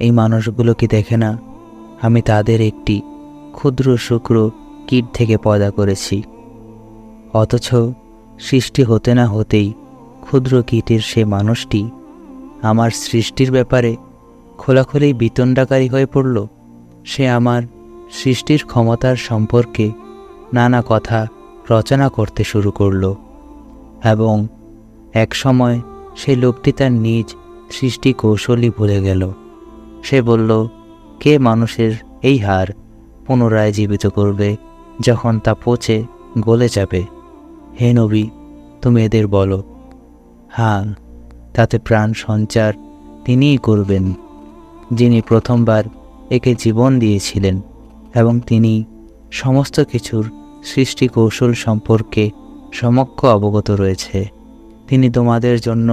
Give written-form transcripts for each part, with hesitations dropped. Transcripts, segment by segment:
এই মানুষগুলো কি দেখে না আমি তাদের একটি ক্ষুদ্র শুক্র কীট থেকে পয়দা করেছি? অথচ সৃষ্টি হতে না হতেই ক্ষুদ্র কীটের সে মানুষটি আমার সৃষ্টির ব্যাপারে খোলাখুলি বিতণ্ডাকারী হয়ে পড়ল। সে আমার সৃষ্টির ক্ষমতার সম্পর্কে নানা কথা রচনা করতে শুরু করল এবং এক সময় সেই লোকটি তার নিজ সৃষ্টি কৌশলই ভুলে গেল। সে বলল, কে মানুষের এই হাড় পুনরায় জীবিত করবে যখন তা পচে গলে যাবে? হে নবী, তুমি এদের বলো, হ্যাঁ, তাতে প্রাণ সঞ্চার তিনিই করবেন, যিনি প্রথমবার একে জীবন দিয়েছিলেন এবং তিনি সমস্ত কিছুর সৃষ্টি কৌশল সম্পর্কে সম্যক অবগত রয়েছে। তিনি তোমাদের জন্য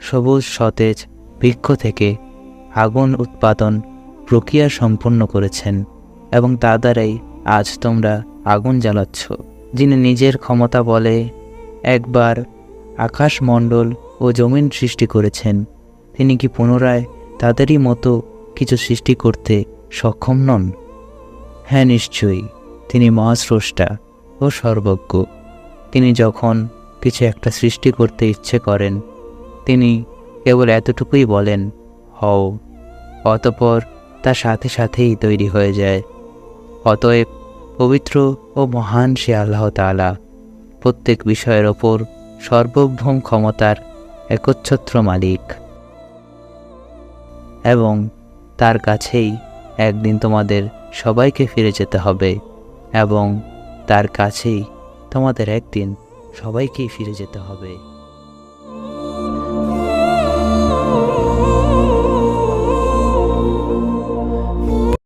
সবুজ সতেজ বৃক্ষ থেকে আগুন উৎপাদন প্রক্রিয়া সম্পন্ন করেছেন এবং তা দ্বারাই আজ তোমরা আগুন জ্বালাচ্ছ। যিনি নিজের ক্ষমতা বলে একবার আকাশমণ্ডল ও জমিন সৃষ্টি করেছেন, তিনি কি পুনরায় তাদেরই মতো কিছু সৃষ্টি করতে সক্ষম নন? হ্যাঁ, নিশ্চয়ই তিনি মহাস্রষ্টা ও সর্বজ্ঞ। তিনি যখন কিছু একটা সৃষ্টি করতে ইচ্ছে করেন, তিনি কেবল এতটুকুই বলেন, হও, অতঃপর তার সাথে সাথেই তৈরি হয়ে যায়। অতএব পবিত্র ও মহান সে আল্লাহ তাআলা, প্রত্যেক বিষয়ের ওপর সর্বভৌম ক্ষমতার একচ্ছত্র মালিক, এবং তার কাছেই একদিন তোমাদের সবাইকে ফিরে যেতে হবে এবং তার কাছেই তোমাদের একদিন সবাইকেই ফিরে যেতে হবে।